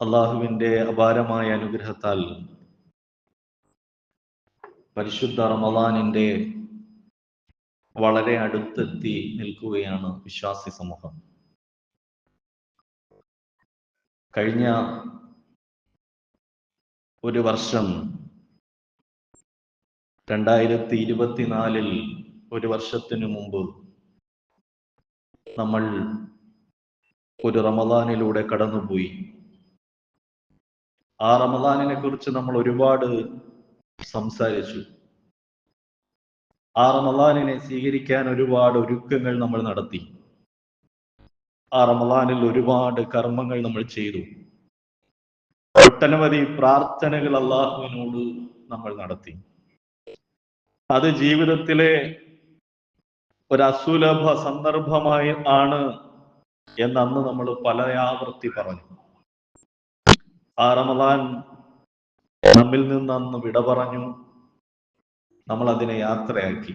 അള്ളാഹുവിൻ്റെ അപാരമായ അനുഗ്രഹത്താൽ പരിശുദ്ധ റമളാനിൻ്റെ വളരെ അടുത്തെത്തി നിൽക്കുകയാണ് വിശ്വാസി സമൂഹം. കഴിഞ്ഞ ഒരു വർഷം 2024 ഒരു വർഷത്തിനു മുമ്പ് നമ്മൾ ഒരു റമളാനിലൂടെ കടന്നുപോയി. ആ റമളാനിനെ കുറിച്ച് നമ്മൾ ഒരുപാട് സംസാരിച്ചു. ആ റമളാനിനെ സ്വീകരിക്കാൻ ഒരുപാട് ഒരുക്കങ്ങൾ നമ്മൾ നടത്തി. ആ റമളാനിൽ ഒരുപാട് കർമ്മങ്ങൾ നമ്മൾ ചെയ്തു. ഒട്ടനവധി പ്രാർത്ഥനകൾ അള്ളാഹുവിനോട് നമ്മൾ നടത്തി. അത് ജീവിതത്തിലെ ഒരു അസുലഭ സന്ദർഭമായി ആണ് എന്നന്ന് നമ്മൾ പലയാവർത്തി പറഞ്ഞു. ആ റമളാൻ നമ്മിൽ നിന്ന് അന്ന് വിട പറഞ്ഞു. നമ്മൾ അതിനെ യാത്രയാക്കി.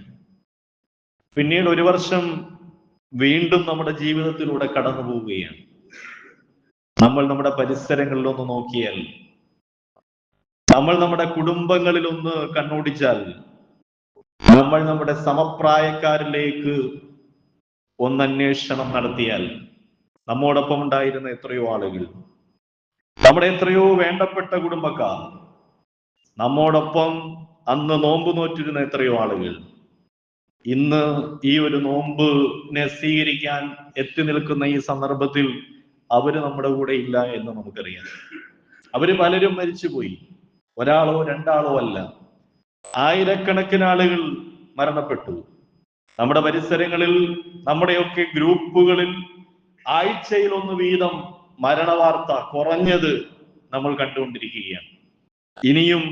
പിന്നീട് ഒരു വർഷം വീണ്ടും നമ്മുടെ ജീവിതത്തിലൂടെ കടന്നു പോവുകയാണ്. നമ്മൾ നമ്മുടെ പരിസരങ്ങളിലൊന്ന് നോക്കിയാൽ, നമ്മൾ നമ്മുടെ കുടുംബങ്ങളിലൊന്ന് കണ്ണോടിച്ചാൽ, നമ്മൾ നമ്മുടെ സമപ്രായക്കാരിലേക്ക് ഒന്ന് അന്വേഷണം നടത്തിയാൽ, നമ്മോടൊപ്പം ഉണ്ടായിരുന്ന എത്രയോ ആളുകൾ, നമ്മുടെ എത്രയോ വേണ്ടപ്പെട്ട കുടുംബക്കാർ, നമ്മോടൊപ്പം അന്ന് നോമ്പ് നോറ്റിരുന്ന എത്രയോ ആളുകൾ, ഇന്ന് ഈ ഒരു നോമ്പിനെ സ്വീകരിക്കാൻ എത്തി നിൽക്കുന്ന ഈ സന്ദർഭത്തിൽ അവര് നമ്മുടെ കൂടെ ഇല്ല എന്ന് നമുക്കറിയാം. അവര് പലരും മരിച്ചുപോയി. ഒരാളോ രണ്ടാളോ അല്ല, ആയിരക്കണക്കിന് ആളുകൾ മരണപ്പെട്ടു. നമ്മുടെ പരിസരങ്ങളിൽ, നമ്മുടെയൊക്കെ ഗ്രൂപ്പുകളിൽ ആഴ്ചയിൽ ഒന്ന് വീതം മരണവാർത്ത കുറഞ്ഞത് നമ്മൾ കണ്ടുകൊണ്ടിരിക്കുകയാണ്. ഇനിയും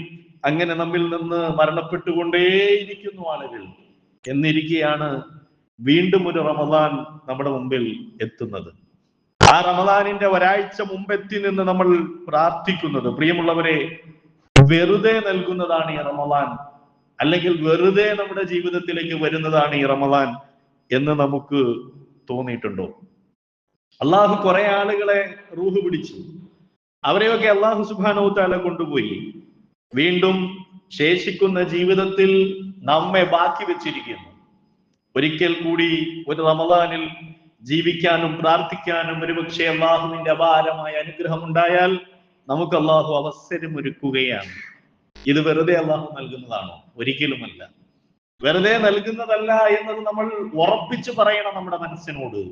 അങ്ങനെ നമ്മിൽ നിന്ന് മരണപ്പെട്ടുകൊണ്ടേയിരിക്കുന്നു ആളുകൾ. എന്നിരിക്കെയാണ് വീണ്ടും ഒരു റമളാൻ നമ്മുടെ മുമ്പിൽ എത്തുന്നത്. ആ റമളാനിന്റെ ഒരാഴ്ച മുമ്പെത്തി നിന്ന് നമ്മൾ പ്രാർത്ഥിക്കുന്നത്, പ്രിയമുള്ളവരെ, വെറുതെ നൽകുന്നതാണ് ഈ റമളാൻ, അല്ലെങ്കിൽ വെറുതെ നമ്മുടെ ജീവിതത്തിലേക്ക് വരുന്നതാണ് ഈ റമളാൻ എന്ന് നമുക്ക് തോന്നിയിട്ടുണ്ടോ? അള്ളാഹു കുറെ ആളുകളെ റൂഹ് പിടിച്ചു. അവരെയൊക്കെ അള്ളാഹു സുബ്ഹാനഹു വ തആല കൊണ്ടുപോയി. വീണ്ടും ശേഷിക്കുന്ന ജീവിതത്തിൽ നമ്മെ ബാക്കി വെച്ചിരിക്കുന്നു. ഒരിക്കൽ കൂടി ഒരു റമളാനിൽ ജീവിക്കാനും പ്രാർത്ഥിക്കാനും ഒരുപക്ഷെ അള്ളാഹുവിന്റെ അപാരമായ അനുഗ്രഹം ഉണ്ടായാൽ നമുക്ക് അള്ളാഹു അവസരം ഒരുക്കുകയാണ്. ഇത് വെറുതെ അള്ളാഹു നൽകുന്നതാണോ? ഒരിക്കലുമല്ല. വെറുതെ നൽകുന്നതല്ല എന്നത് നമ്മൾ ഉറപ്പിച്ചു പറയണം നമ്മുടെ മനസ്സിനോട്.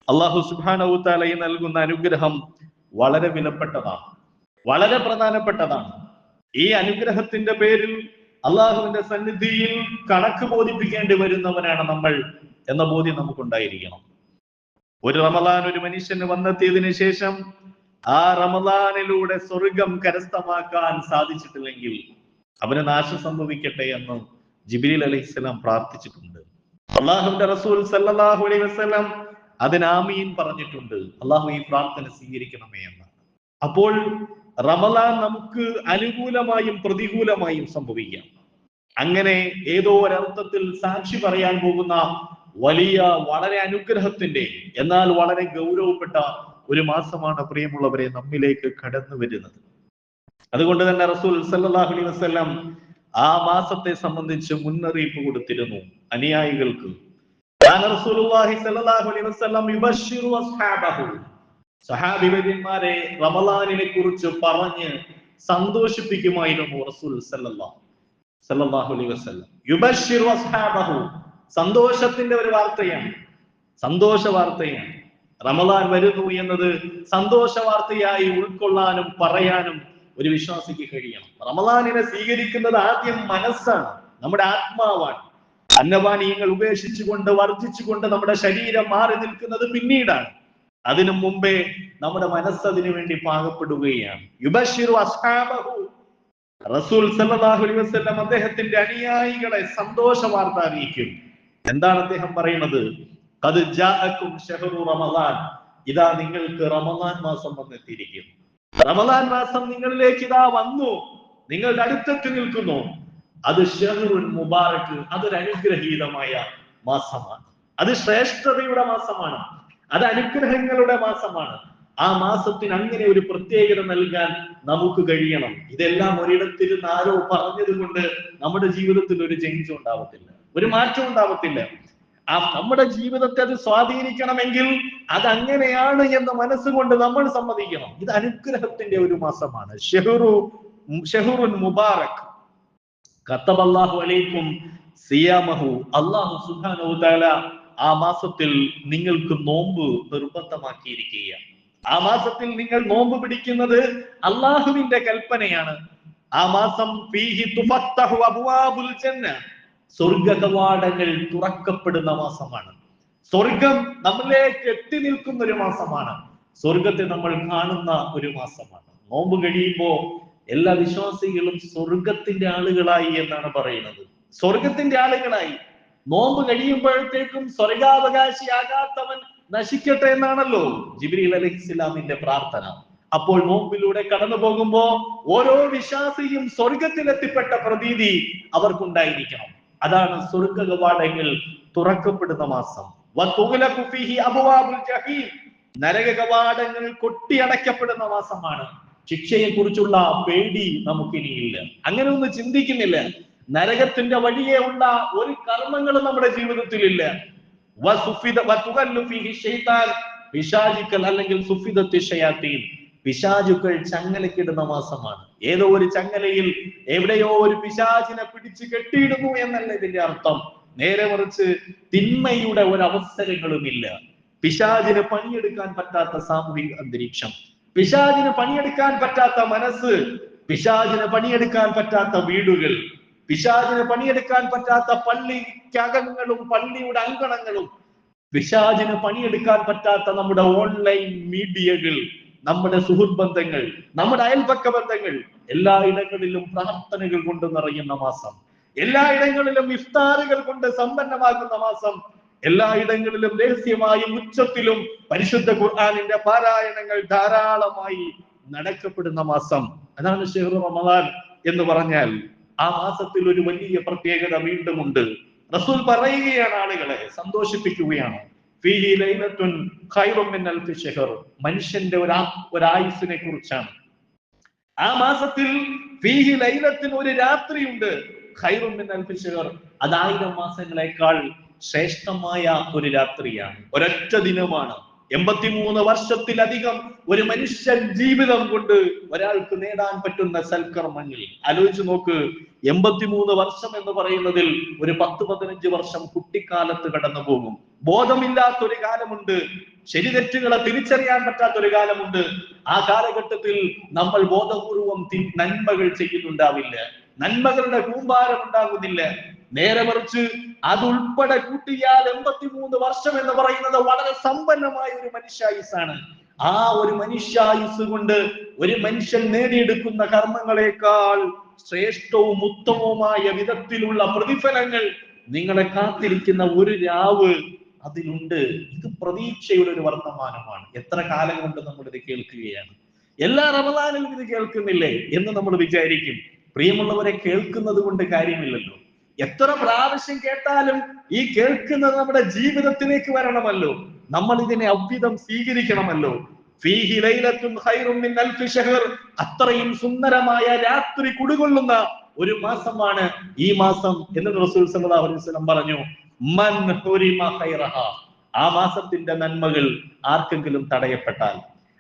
അള്ളാഹു സുബ്ഹാനഹു വ തആല ഈ നൽകുന്ന അനുഗ്രഹം വളരെ വിലപ്പെട്ടതാണ്, വളരെ പ്രധാനപ്പെട്ടതാണ്. ഈ അനുഗ്രഹത്തിന്റെ പേരിൽ അള്ളാഹുവിന്റെ സന്നിധിയിൽ കണക്ക് ബോധിപ്പിക്കേണ്ടി വരുന്നവരാണ് നമ്മൾ എന്ന ബോധ്യം നമുക്കുണ്ടായിരിക്കണം. ഒരു റമളാൻ ഒരു മനുഷ്യന് വന്നെത്തിയതിനു ശേഷം ആ റമളാനിലൂടെ സ്വർഗം കരസ്ഥമാക്കാൻ സാധിച്ചിട്ടില്ലെങ്കിൽ അവന് നാശം സംഭവിക്കട്ടെ എന്ന് ജിബ്രീൽ അലൈഹിസ്സലാം പ്രാർത്ഥിച്ചിട്ടുണ്ട്. അള്ളാഹുവിന്റെ റസൂൽ സല്ലല്ലാഹു അലൈഹി വസല്ലം അതിന് ആമീൻ പറഞ്ഞിട്ടുണ്ട്. അള്ളാഹു ഈ പ്രാർത്ഥന സ്വീകരിക്കണമേ എന്ന്. അപ്പോൾ റമളാൻ നമുക്ക് അനുകൂലമായും പ്രതികൂലമായും സംഭവിക്കാം. അങ്ങനെ ഏതോ ഒരർത്ഥത്തിൽ സാക്ഷി പറയാൻ പോകുന്ന വലിയ, വളരെ അനുഗ്രഹത്തിന്റെ, എന്നാൽ വളരെ ഗൗരവപ്പെട്ട ഒരു മാസമാണ് പ്രിയമുള്ളവരെ നമ്മിലേക്ക് കടന്നു വരുന്നത്. അതുകൊണ്ട് തന്നെ റസൂൽ സല്ലല്ലാഹു അലൈഹി വസല്ലം ആ മാസത്തെ സംബന്ധിച്ച് മുന്നറിയിപ്പ് കൊടുത്തിരുന്നു അനുയായികൾക്ക്. റസൂലുള്ളാഹി സല്ലല്ലാഹു അലൈഹി വസല്ലം യുബശ്ശിറു അസ്ഹാബഹു, സഹാബിവര്യന്മാരെ റമളാനിനെ കുറിച്ച് പറഞ്ഞ് സന്തോഷിപ്പിക്കുമായിരുന്നു റസൂൽ സല്ലല്ലാഹു അലൈഹി വസല്ലം. യുബശ്ശിറു അസ്ഹാബഹു, സന്തോഷത്തിന്റെ ഒരു വാർത്തയാണ്, സന്തോഷ വാർത്തയാണ്. റമളാൻ വരുന്നു എന്നത് സന്തോഷ വാർത്തയായി ഉൾക്കൊള്ളാനും പറയാനും ഒരു വിശ്വാസിക്ക് കഴിയണം. റമളാനിനെ സ്വീകരിക്കുന്നത് ആദ്യം മനസ്സാണ്, നമ്മുടെ ആത്മാവാണ്. അന്നപാനീയങ്ങൾ ഉപേക്ഷിച്ചുകൊണ്ട്, വർദ്ധിച്ചുകൊണ്ട് നമ്മുടെ ശരീരം മാറി നിൽക്കുന്നത് പിന്നീടാണ്. അതിനു മുമ്പേ നമ്മുടെ മനസ്സതിനു വേണ്ടി പാകപ്പെടുകയാണ്. യുബശ്ശിറു അസ്ഹാബഹു, റസൂൽ സല്ലല്ലാഹു അലൈഹി വസല്ലം അദ്ദേഹത്തിന്റെ അനുയായികളെ സന്തോഷ വാർത്ത അറിയിക്കും. എന്താണ് അദ്ദേഹം പറയുന്നത്? ഖദ് ജാഅകും ശഹ്റു റമളാൻ, ഇതാ നിങ്ങൾക്ക് റമളാൻ മാസം വന്നെത്തിയിരിക്കുന്നു. റമളാൻ മാസം നിങ്ങളിലേക്ക് ഇതാ വന്നു, നിങ്ങളുടെ അടുത്തെത്തി നിൽക്കുന്നു. അത് ഷഹ്റുൻ മുബാറക്, അതൊരു അനുഗ്രഹീതമായ മാസമാണ്, അത് ശ്രേഷ്ഠതയുടെ മാസമാണ്, അത് അനുഗ്രഹങ്ങളുടെ മാസമാണ്. ആ മാസത്തിന് അങ്ങനെ ഒരു പ്രത്യേകത നൽകാൻ നമുക്ക് കഴിയണം. ഇതെല്ലാം ഒരിടത്തിരുന്ന് ആരോ പറഞ്ഞത് കൊണ്ട് നമ്മുടെ ജീവിതത്തിൽ ഒരു ചേഞ്ച് ഉണ്ടാവത്തില്ല, ഒരു മാറ്റം ഉണ്ടാവത്തില്ല. നമ്മുടെ ജീവിതത്തെ അത് സ്വാധീനിക്കണമെങ്കിൽ അത് അങ്ങനെയാണ് എന്ന് മനസ്സുകൊണ്ട് നമ്മൾ സമ്മതിക്കണം. ഇത് അനുഗ്രഹത്തിന്റെ ഒരു മാസമാണ്. ഷഹറുൻ മുബാറക് കതബല്ലാഹു അലൈക്കും സിയാമഹു. അല്ലാഹു സുബ്ഹാനഹു വ തആല ആ മാസത്തിൽ നിങ്ങൾക്ക് നോമ്പ് നിർബന്ധമാക്കിയിരിക്കുകയാണ്. ആ മാസത്തിൽ നിങ്ങൾ നോമ്പ് പിടിക്കുന്നത് അള്ളാഹുവിന്റെ കൽപ്പനയാണ്. ആ മാസം ഫീഹി തുഫത്തഹു അബ്വാബുൽ ജന്ന, സ്വർഗ കവാടങ്ങൾ തുറക്കപ്പെടുന്ന മാസമാണ്. സ്വർഗം നമ്മളിലേക്ക് എത്തി നിൽക്കുന്ന ഒരു മാസമാണ്. സ്വർഗത്തെ നമ്മൾ കാണുന്ന ഒരു മാസമാണ്. നോമ്പ് കഴിയുമ്പോ എല്ലാ വിശ്വാസികളും സ്വർഗത്തിന്റെ ആളുകളായി എന്നാണ് പറയുന്നത്. സ്വർഗത്തിന്റെ ആളുകളായി. നോമ്പ് കഴിയുമ്പോഴത്തേക്കും സ്വർഗാവകാശിയാകാത്തവൻ നശിക്കട്ടെ എന്നാണല്ലോ ജിബ്രീൽ അലൈഹിസ്സലാമിന്റെ പ്രാർത്ഥന. അപ്പോൾ നോമ്പിലൂടെ കടന്നു പോകുമ്പോ ഓരോ വിശ്വാസിയും സ്വർഗത്തിലെത്തിപ്പെട്ട പ്രതീതി അവർക്കുണ്ടായിരിക്കണം. അതാണ് സ്വർഗ കവാടങ്ങൾ തുറക്കപ്പെടുന്ന മാസം. നരക കവാടങ്ങൾ കൊട്ടിയടക്കപ്പെടുന്ന മാസമാണ്. ശിക്ഷയെ കുറിച്ചുള്ള പേടി നമുക്കിനിയില്ല. അങ്ങനെ ഒന്നും ചിന്തിക്കുന്നില്ല. നരകത്തിന്റെ വഴിയെ ഉള്ള ഒരു കർമ്മങ്ങളും നമ്മുടെ ജീവിതത്തിലില്ല. അല്ലെങ്കിൽ പിശാചുക്കൾ ചങ്ങലക്കിടുന്ന മാസമാണ്. ഏതോ ഒരു ചങ്ങലയിൽ എവിടെയോ ഒരു പിശാചിനെ പിടിച്ചു കെട്ടിയിടുന്നു എന്നല്ല ഇതിന്റെ അർത്ഥം. നേരെ മറിച്ച് തിന്മയുടെ ഒരവസരങ്ങളുമില്ല. പിശാചിന് പണിയെടുക്കാൻ പറ്റാത്ത സാമൂഹിക അന്തരീക്ഷം, പിശാചിന് പണിയെടുക്കാൻ പറ്റാത്ത മനസ്സ്, പിശാചിന് പണിയെടുക്കാൻ പറ്റാത്ത വീടുകൾ, പിശാചിന് പണിയെടുക്കാൻ പറ്റാത്ത പള്ളിക്കകങ്ങളും പള്ളിയുടെ അങ്കണങ്ങളും, പിശാചിന് പണിയെടുക്കാൻ പറ്റാത്ത നമ്മുടെ ഓൺലൈൻ മീഡിയകൾ, നമ്മുടെ സുഹൃത്ത് ബന്ധങ്ങൾ, നമ്മുടെ അയൽപക്ക ബന്ധങ്ങൾ, എല്ലായിടങ്ങളിലും പ്രാർത്ഥനകൾ കൊണ്ട് നിറയുന്ന മാസം, എല്ലായിടങ്ങളിലും ഇഫ്താറുകൾ കൊണ്ട് സമ്പന്നമാകുന്ന മാസം, എല്ലായിടങ്ങളിലും രഹസ്യമായും ഉച്ചത്തിലും പരിശുദ്ധ ഖുർആനിന്റെ പാരായണങ്ങൾ ധാരാളമായി നടക്കപ്പെടുന്ന മാസം. അതാണ് ഷഹ്റു റമദാൻ എന്ന് പറഞ്ഞാൽ. ആ മാസത്തിൽ ഒരു വലിയ പ്രത്യേകത വീണ്ടും ഉണ്ട്. റസൂൽ പറയുകയാണ്, ആളുകളെ സന്തോഷിപ്പിക്കുകയാണ്, ഫീഹി ലൈലത്തുൻ ഖൈറും മിൻ അൽഫി ശഹർ. മനുഷ്യന്റെ ഒരായുസിനെ കുറിച്ചാണ്. ആ മാസത്തിൽ ഫീഹി ലൈലത്തിന് ഒരു രാത്രിയുണ്ട്, ഖൈറും മിൻ അൽഫി ശഹർ. അത് 1000 മാസങ്ങളെക്കാൾ ശ്രേഷ്ഠമായ ഒരു രാത്രിയാണ്, ഒരൊറ്റ ദിനമാണ്. 83 വർഷത്തിലധികം ഒരു മനുഷ്യൻ ജീവിതം കൊണ്ട് ഒരാൾക്ക് നേടാൻ പറ്റുന്ന സൽക്കർമ്മങ്ങൾ ആലോചിച്ച് നോക്ക്. 83 വർഷം എന്ന് പറയുന്നതിൽ ഒരു 10-15 വർഷം കുട്ടിക്കാലത്ത് കടന്നു പോകും. ബോധമില്ലാത്തൊരു കാലമുണ്ട്, ശരി തെറ്റുകളെ തിരിച്ചറിയാൻ പറ്റാത്തൊരു കാലമുണ്ട്. ആ കാലഘട്ടത്തിൽ നമ്മൾ ബോധപൂർവം നന്മകൾ ചെയ്യുന്നുണ്ടാവില്ല, നന്മകളുടെ കൂമ്പാരം ഉണ്ടാകുന്നില്ല. നേരെ മറിച്ച് അതുൾപ്പെടെ കൂട്ടിയാൽ 83 വർഷം എന്ന് പറയുന്നത് വളരെ സമ്പന്നമായ ഒരു മനുഷ്യായുസാണ്. ആ ഒരു മനുഷ്യായുസ് കൊണ്ട് ഒരു മനുഷ്യൻ നേടിയെടുക്കുന്ന കർമ്മങ്ങളെക്കാൾ ശ്രേഷ്ഠവും ഉത്തമവുമായ വിധത്തിലുള്ള പ്രതിഫലങ്ങൾ നിങ്ങളെ കാത്തിരിക്കുന്ന ഒരു രാവ് അതിലുണ്ട്. ഇത് പ്രതീക്ഷയുടെ ഒരു വർത്തമാനമാണ്. എത്ര കാലം കൊണ്ട് നമ്മൾ ഇത് കേൾക്കുകയാണ്. എല്ലാ റമദാനിലും ഇത് കേൾക്കുന്നില്ലേ എന്ന് നമ്മൾ വിചാരിക്കും. പ്രിയമുള്ളവരെ, കേൾക്കുന്നത് കൊണ്ട് കാര്യമില്ലല്ലോ. എത്ര പ്രാവശ്യം കേട്ടാലും ഈ കേൾക്കുന്നത് നമ്മുടെ ജീവിതത്തിലേക്ക് വരണമല്ലോ. നമ്മൾ ഇതിനെ അവ്വിധം സ്വീകരിക്കണമല്ലോ. ഫീഹി ലൈലത്തുൻ ഖൈറും മിൻ അൽഫി ശഹർ. അത്രയും സുന്ദരമായ രാത്രി കുടികൊള്ളുന്ന ഒരു മാസമാണ് ഈ മാസം എന്ന് റസൂൽ സല്ലല്ലാഹു അലൈഹി വസല്ലം പറഞ്ഞു. മൻ ഹുരിമ ഖൈറഹ. ആ മാസത്തിന്റെ നന്മകൾ ആർക്കെങ്കിലും തടയപ്പെട്ടാൽ,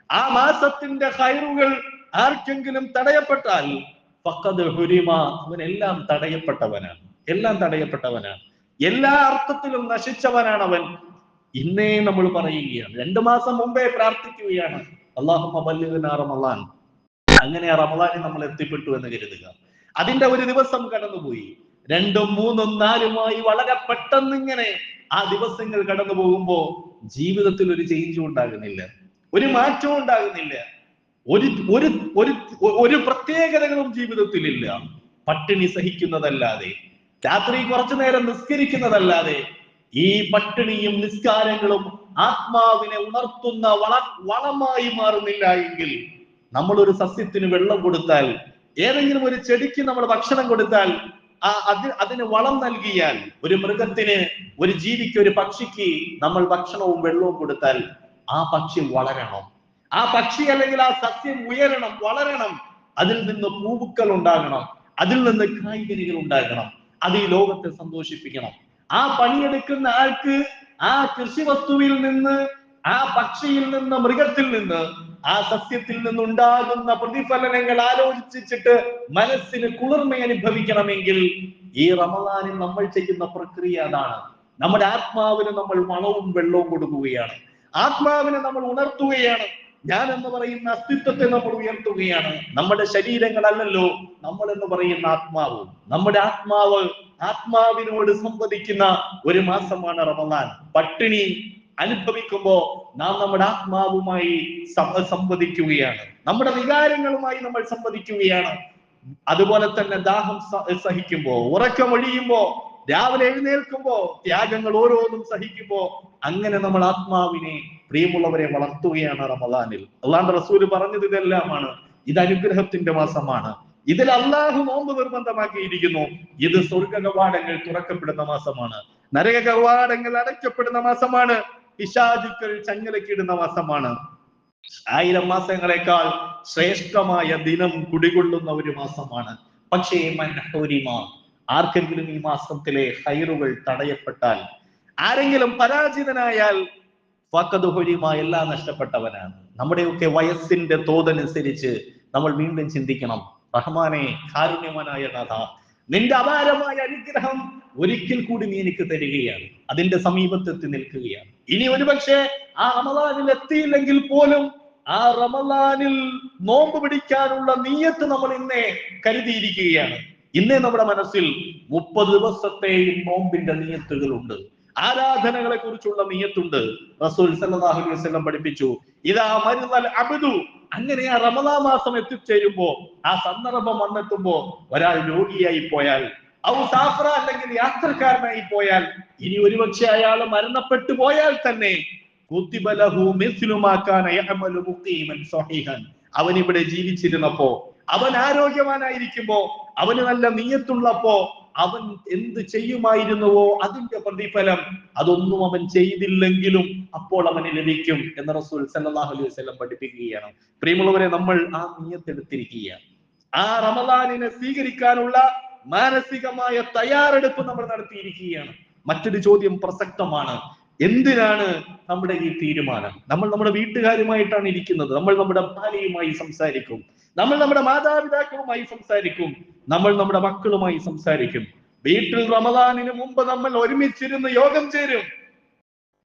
ആ മാസത്തിന്റെ ഖൈറുകൾ ആർക്കെങ്കിലും തടയപ്പെട്ടാൽ, ഫഖദ് ഹുരിമ, അവനെല്ലാം തടയപ്പെട്ടവനാണ്, എല്ലാം തടയപ്പെട്ടവനാണ്, എല്ലാ അർത്ഥത്തിലും നശിച്ചവനാണ് അവൻ. ഇന്നേ നമ്മൾ പറയുകയാണ്, 2 മാസം മുമ്പേ പ്രാർത്ഥിക്കുകയാണ്, അല്ലാഹുമ്മ ബല്ലിഗ്നാ റമളാൻ. അങ്ങനെ ആ റമളാനിൽ നമ്മൾ എത്തിപ്പെട്ടു എന്ന് കരുതുക. അതിന്റെ ഒരു ദിവസം കടന്നുപോയി, 2ഉം 3ഉം 4ഉമായി വളരെ പെട്ടെന്ന് ഇങ്ങനെ ആ ദിവസങ്ങൾ കടന്നു പോകുമ്പോ ജീവിതത്തിൽ ഒരു ചേഞ്ചും ഉണ്ടാകുന്നില്ല, ഒരു മാറ്റവും ഉണ്ടാകുന്നില്ല, ഒരു പ്രത്യേകതകളും ജീവിതത്തിലില്ല. പട്ടിണി സഹിക്കുന്നതല്ലാതെ, രാത്രി കുറച്ചു നേരം നിസ്കരിക്കുന്നതല്ലാതെ, ഈ പട്ടിണിയും നിസ്കാരങ്ങളും ആത്മാവിനെ ഉണർത്തുന്ന വളമായി മാറുന്നില്ല എങ്കിൽ, നമ്മളൊരു സസ്യത്തിന് വെള്ളം കൊടുത്താൽ, ഏതെങ്കിലും ഒരു ചെടിക്ക് നമ്മൾ ഭക്ഷണം കൊടുത്താൽ, അതിന് വളം നൽകിയാൽ, ഒരു മൃഗത്തിന്, ഒരു ജീവിക്ക്, ഒരു പക്ഷിക്ക് നമ്മൾ ഭക്ഷണവും വെള്ളവും കൊടുത്താൽ ആ പക്ഷി വളരണം, ആ പക്ഷി അല്ലെങ്കിൽ ആ സസ്യം ഉയരണം, വളരണം, അതിൽ നിന്ന് പൂവുക്കൾ ഉണ്ടാകണം, അതിൽ നിന്ന് കായ്കനികൾ ഉണ്ടാകണം. അത് ഈ ലോകത്തെ സന്തോഷിപ്പിക്കണം. ആ പണിയെടുക്കുന്ന ആൾക്ക് ആ കൃഷി വസ്തുവിൽ നിന്ന്, ആ പക്ഷിയിൽ നിന്ന്, മൃഗത്തിൽ നിന്ന്, ആ സസ്യത്തിൽ നിന്നുണ്ടാകുന്ന പ്രതിഫലനങ്ങൾ ആലോചിച്ചിട്ട് മനസ്സിന് കുളിർമ അനുഭവിക്കണമെങ്കിൽ ഈ റമദാനിൽ നമ്മൾ ചെയ്യുന്ന പ്രക്രിയ അതാണ്. നമ്മുടെ ആത്മാവിന് നമ്മൾ വളവും വെള്ളവും കൊടുക്കുകയാണ്. ആത്മാവിനെ നമ്മൾ ഉണർത്തുകയാണ്. ഞാൻ എന്ന് പറയുന്ന അസ്തിത്വത്തെ നമ്മൾ ഉയർത്തുകയാണ്. നമ്മുടെ ശരീരങ്ങളല്ലല്ലോ നമ്മൾ എന്ന് പറയുന്ന ആത്മാവ്. നമ്മുടെ ആത്മാവിനോട് സംവദിക്കുന്ന ഒരു മാസമാണ് റമദാൻ. പട്ടിണി അനുഭവിക്കുമ്പോ നാം നമ്മുടെ ആത്മാവുമായി സംവദിക്കുകയാണ്, നമ്മുടെ വികാരങ്ങളുമായി നമ്മൾ സംവദിക്കുകയാണ്. അതുപോലെ തന്നെ ദാഹം സഹിക്കുമ്പോ, ഉറക്കമൊഴിയുമ്പോ, രാവിലെ എഴുന്നേൽക്കുമ്പോ, ത്യാഗങ്ങൾ ഓരോന്നും സഹിക്കുമ്പോ, അങ്ങനെ നമ്മൾ ആത്മാവിനെ, പ്രിയമുള്ളവരെ, വളർത്തുകയാണ് റമദാനിൽ. അള്ളാഹുവിന്റെ റസൂല് പറഞ്ഞത് ഇതെല്ലാമാണ്. ഇത് അനുഗ്രഹത്തിന്റെ മാസമാണ്. ഇതിൽ അള്ളാഹു നോമ്പ് നിർബന്ധമാക്കിയിരിക്കുന്നു. ഇത് സ്വർഗ കവാടങ്ങൾ തുറക്കപ്പെടുന്ന മാസമാണ്, നരക കവാടങ്ങൾ അടയ്ക്കപ്പെടുന്ന മാസമാണ്, പിശാചുക്കൾ ചങ്ങലക്കിടുന്ന മാസമാണ്. 1000 മാസങ്ങളെക്കാൾ ശ്രേഷ്ഠമായ ദിനം കുടികൊള്ളുന്ന ഒരു മാസമാണ്. പക്ഷേ ആർക്കെങ്കിലും ഈ മാസത്തിലെ ഹൈറുകൾ തടയപ്പെട്ടാൽ, ആരെങ്കിലും പരാജിതനായാൽ എല്ലാം നഷ്ടപ്പെട്ടവനാണ്. നമ്മുടെയൊക്കെ വയസ്സിന്റെ തോതനുസരിച്ച് നമ്മൾ വീണ്ടും ചിന്തിക്കണം. റഹ്മാനെ, കാരുണ്യവാനായ നാഥ, നിന്റെ അപാരമായ അനുഗ്രഹം ഒരിക്കൽ കൂടി നീ എനിക്ക് തരികയാണ്. അതിന്റെ സമീപത്തെത്തി നിൽക്കുകയാണ്. ഇനി ഒരുപക്ഷെ ആ റമദാനിൽ എത്തിയില്ലെങ്കിൽ പോലും ആ റമദാനിൽ നോമ്പ് പിടിക്കാനുള്ള നിയ്യത്ത് നമ്മൾ ഇന്നേ കരുതിയിരിക്കുകയാണ്. ഇന്നേ നമ്മുടെ മനസ്സിൽ 30 ദിവസത്തെയും നോമ്പിന്റെ നിയ്യത്തുകളുണ്ട്, ആരാധനകളെ കുറിച്ചുള്ള നിയ്യത്തുണ്ട്. റസൂൽ സല്ലല്ലാഹു അലൈഹി വസല്ലം പഠിപ്പിച്ചു, ഇദാ മരിദൽ അബ്ദു, അങ്ങനെ ആ റമദാൻ മാസം എത്തിച്ചേരുമ്പോ, ആ സന്ദർഭം വന്നെത്തുമ്പോ, ഒരാൾ രോഗിയായി പോയാൽ, സാഫറ അല്ലെങ്കിൽ യാത്രക്കാരനായി പോയാൽ, ഇനി ഒരുപക്ഷെ അയാൾ മരണപ്പെട്ടു പോയാൽ തന്നെ അവൻ ഇവിടെ ജീവിച്ചിരുന്നപ്പോ, അവൻ ആരോഗ്യവാനായിരിക്കുമ്പോ, അവന് നല്ല നിയ്യത്തുള്ളപ്പോ, അവൻ എന്ത് ചെയ്യുമായിരുന്നുവോ അതിന്റെ പ്രതിഫലം അതൊന്നും അവൻ ചെയ്തില്ലെങ്കിലും അപ്പോൾ അവന് ലഭിക്കും എന്ന് റസൂൽ സല്ലല്ലാഹു അലൈഹി വസല്ലം പഠിപ്പിക്കുകയാണ്. പ്രിയമുള്ളവരെ, നമ്മൾ ആ നിയ്യത്തെടുത്തിരിക്കുകയാണ്. ആ റമദാനിനെ സ്വീകരിക്കാനുള്ള മാനസികമായ തയ്യാറെടുപ്പ് നമ്മൾ നടത്തിയിരിക്കുകയാണ്. മറ്റൊരു ചോദ്യം പ്രസക്തമാണ്. എന്തിനാണ് നമ്മുടെ ഈ തീരുമാനം? നമ്മൾ നമ്മുടെ വീട്ടുകാരുമായിട്ടാണ് ഇരിക്കുന്നത്, നമ്മൾ നമ്മുടെ ഭാര്യയുമായി സംസാരിക്കും, നമ്മൾ നമ്മുടെ മാതാപിതാക്കളുമായി സംസാരിക്കും, നമ്മൾ നമ്മുടെ മക്കളുമായി സംസാരിക്കും. വീട്ടിൽ റമദാനിന് മുമ്പ് നമ്മൾ ഒരുമിച്ചിരുന്ന് യോഗം ചേരും.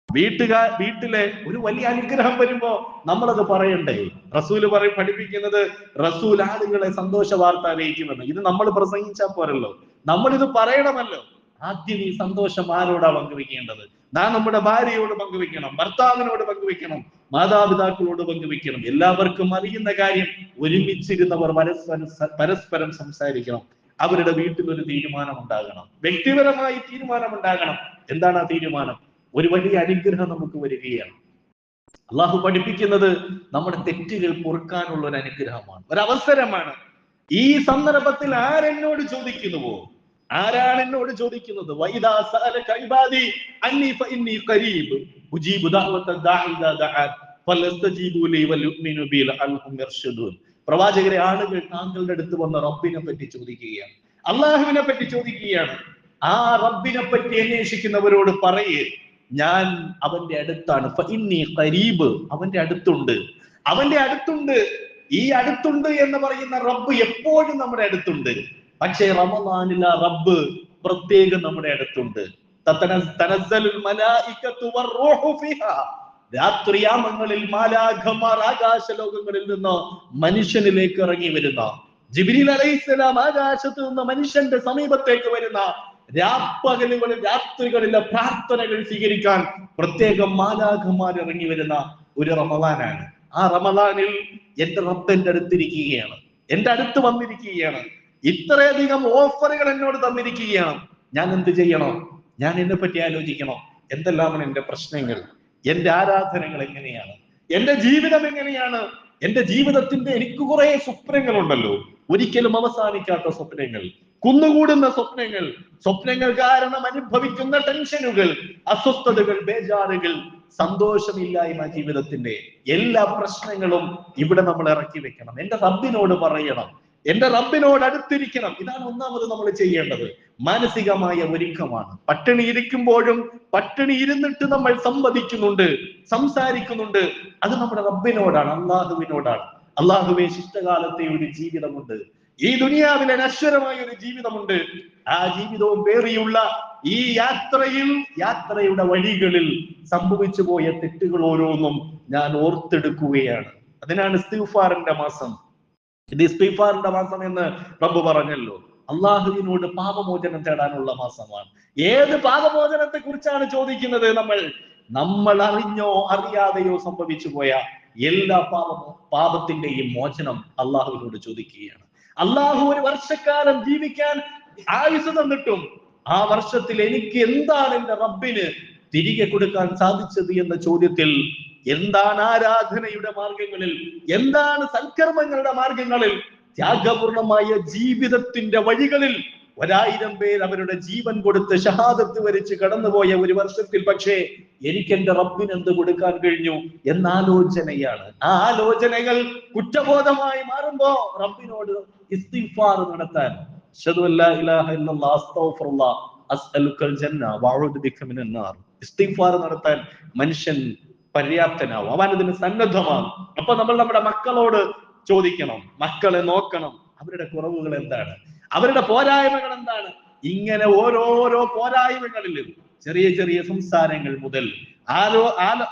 വീട്ടിലെ ഒരു വലിയ അനുഗ്രഹം വരുമ്പോ നമ്മളത് പറയണ്ടേ? റസൂല് പഠിപ്പിക്കുന്നത്, റസൂൽ ആളുകളെ സന്തോഷ വാർത്ത അറിയിക്കുമെന്ന്. ഇത് നമ്മൾ പ്രസംഗിച്ചാൽ പോരല്ലോ, നമ്മളിത് പറയണമല്ലോ. ആദ്യം ഈ സന്തോഷം ആരോടാ പങ്കുവെക്കേണ്ടത്? നാം നമ്മുടെ ഭാര്യയോട് പങ്കുവെക്കണം, ഭർത്താവിനോട് പങ്കുവെക്കണം, മാതാപിതാക്കളോട് പങ്കുവെക്കണം. എല്ലാവർക്കും അറിയുന്ന കാര്യം, ഒരുമിച്ചിരുന്നവർ പരസ്പരം സംസാരിക്കണം. അവരുടെ വീട്ടിൽ ഒരു തീരുമാനം ഉണ്ടാകണം, വ്യക്തിപരമായി തീരുമാനം ഉണ്ടാകണം. എന്താണ് ആ തീരുമാനം? ഒരു വലിയ അനുഗ്രഹം നമുക്ക് വരികയാണ്. അള്ളാഹു പഠിപ്പിക്കുന്നത് നമ്മുടെ തെറ്റുകൾ പൊറുക്കാനുള്ള ഒരു അനുഗ്രഹമാണ്, ഒരു അവസരമാണ്. ഈ സന്ദർഭത്തിൽ ആരെന്നോട് ചോദിക്കുന്നുവോ, ആരാണ് എന്നോട് ചോദിക്കുന്നത്? പ്രവാചകരെ, ആളുകൾ താങ്കളുടെ അടുത്ത് വന്ന റബ്ബിനെ പറ്റി ചോദിക്കുകയാണ്, അള്ളാഹുവിനെ പറ്റി ചോദിക്കുകയാണ്. ആ റബ്ബിനെ പറ്റി അന്വേഷിക്കുന്നവരോട് പറയേ, ഞാൻ അവന്റെ അടുത്താണ്. അവന്റെ അടുത്തുണ്ട്, അവന്റെ അടുത്തുണ്ട്. ഈ അടുത്തുണ്ട് എന്ന് പറയുന്ന റബ്ബ് എപ്പോഴും നമ്മുടെ അടുത്തുണ്ട്. പക്ഷേ റമദാനിൽ ആ റബ്ബ് പ്രത്യേകം നമ്മുടെ അടുത്തുണ്ട്. രാത്രിയാമങ്ങളിൽ മാലാഖമാർ ആകാശലോകങ്ങളിൽ നിന്ന് മനുഷ്യനിലേക്ക് ഇറങ്ങി വരുന്ന, ജിബ്രീൽ അലൈഹിസ്സലാം ആകാശത്ത് നിന്ന് മനുഷ്യന്റെ സമീപത്തേക്ക് വരുന്ന, രാപ്പകലുകളിൽ രാത്രികളിലെ പ്രാർത്ഥനകൾ സ്വീകരിക്കാൻ പ്രത്യേകം മാലാഖമാർ ഇറങ്ങി വരുന്ന ഒരു റമദാനാണ്. ആ റമദാനിൽ എന്റെ റബ്ബ് എന്റെ അടുത്തിരിക്കുകയാണ്, എന്റെ അടുത്ത് വന്നിരിക്കുകയാണ്. ഇത്രയധികം ഓഫറുകൾ എന്നോട് തന്നിരിക്കുകയാണ്. ഞാൻ എന്ത് ചെയ്യണം? ഞാൻ എന്നെ പറ്റി ആലോചിക്കണം. എന്തെല്ലാമാണ് എന്റെ പ്രശ്നങ്ങൾ? എന്റെ ആരാധനകൾ എങ്ങനെയാണ്? എന്റെ ജീവിതം എങ്ങനെയാണ്? എന്റെ ജീവിതത്തിന്റെ എനിക്ക് കുറെ സ്വപ്നങ്ങളുണ്ടല്ലോ, ഒരിക്കലും അവസാനിക്കാത്ത സ്വപ്നങ്ങൾ, കുന്നുകൂടുന്ന സ്വപ്നങ്ങൾ കാരണം അനുഭവിക്കുന്ന ടെൻഷനുകൾ, അസ്വസ്ഥതകൾ, ബേജാറുകൾ, സന്തോഷമില്ലായ്മ ജീവിതത്തിന്റെ എല്ലാ പ്രശ്നങ്ങളും ഇവിടെ നമ്മൾ ഇറക്കി വെക്കണം. എന്റെ റബ്ബിനോട് പറയണം, എന്റെ റബ്ബിനോട് അടുത്തിരിക്കണം. ഇതാണ് ഒന്നാമത് നമ്മൾ ചെയ്യേണ്ടത്. മാനസികമായ ഒരുക്കമാണ്. പട്ടിണി ഇരിക്കുമ്പോഴും പട്ടിണി ഇരുന്നിട്ട് നമ്മൾ സംവദിക്കുന്നുണ്ട്, സംസാരിക്കുന്നുണ്ട്. അത് നമ്മുടെ റബ്ബിനോടാണ്, അള്ളാഹുവിനോടാണ്. അള്ളാഹുവേ, ശിഷ്ടകാലത്തെ ഒരു ജീവിതമുണ്ട്, ഈ ദുനിയാവിലെ നശ്വരമായ ഒരു ജീവിതമുണ്ട്. ആ ജീവിതവും പേറിയുള്ള ഈ യാത്രയുടെ വഴികളിൽ സംഭവിച്ചു പോയ തെറ്റുകൾ ഓരോന്നും ഞാൻ ഓർത്തെടുക്കുകയാണ്. അതിനാണ് ഇസ്തിഗ്ഫാറിന്റെ മാസം. ഇത് ഇസ്തിഗ്ഫാറിന്റെ മാസം എന്ന് റബ്ബ് പറഞ്ഞല്ലോ. അള്ളാഹുവിനോട് പാപമോചനം തേടാനുള്ള മാസമാണ്. ഏത് പാപമോചനത്തെ കുറിച്ചാണ് ചോദിക്കുന്നത്? നമ്മൾ അറിഞ്ഞോ അറിയാതെയോ സംഭവിച്ചു പോയ എല്ലാ പാപത്തിന്റെയും മോചനം അള്ളാഹുവിനോട് ചോദിക്കുകയാണ്. അള്ളാഹു ഒരു വർഷക്കാലം ജീവിക്കാൻ ആയുസ് തന്നിട്ടും ആ വർഷത്തിൽ എനിക്ക് എന്താണ് എന്റെ റബ്ബിന് തിരികെ കൊടുക്കാൻ സാധിച്ചത് എന്ന ചോദ്യത്തിൽ, എന്താണ് ആരാധനയുടെ മാർഗങ്ങളിൽ, എന്താണ് സൽക്കർമ്മങ്ങളുടെ മാർഗങ്ങളിൽ, ത്യാഗപൂർണമായ ജീവിതത്തിന്റെ വഴികളിൽ 1000 പേർ അവരുടെ ജീവൻ കൊടുത്ത് ഷഹാദത്ത് വരിച്ച് കടന്നുപോയ ഒരു വർഷത്തിൽ പക്ഷേ എനിക്ക് എന്റെ റബ്ബിന് എന്ത് കൊടുക്കാൻ കഴിഞ്ഞു എന്ന ആലോചനയാണ്. ആ ആലോചനകൾ കുറ്റബോധമായി മാറുമ്പോ റബ്ബിനോട് ഇസ്തിഗ്ഫാർ നടത്താൻ, അശ്ഹദു അല്ലാ ഇലാഹ ഇല്ലല്ലാഹ് അസ്തഗ്ഫിറുല്ലാഹ് അസ്അലുക്കൽ ജന്ന വഅഊദു ബിക മിനൻ നാർ. ഇസ്തിഗ്ഫാർ നടത്താൻ മനുഷ്യൻ പര്യാപ്തനാവും, അവൻ അതിന് സന്നദ്ധമാകും. അപ്പൊ നമ്മൾ നമ്മുടെ മക്കളോട് ചോദിക്കണം, മക്കളെ നോക്കണം, അവരുടെ കുറവുകൾ എന്താണ്, അവരുടെ പോരായ്മകൾ എന്താണ്. ഇങ്ങനെ ഓരോരോ പോരായ്മകളിലും ചെറിയ ചെറിയ സംസാരങ്ങൾ മുതൽ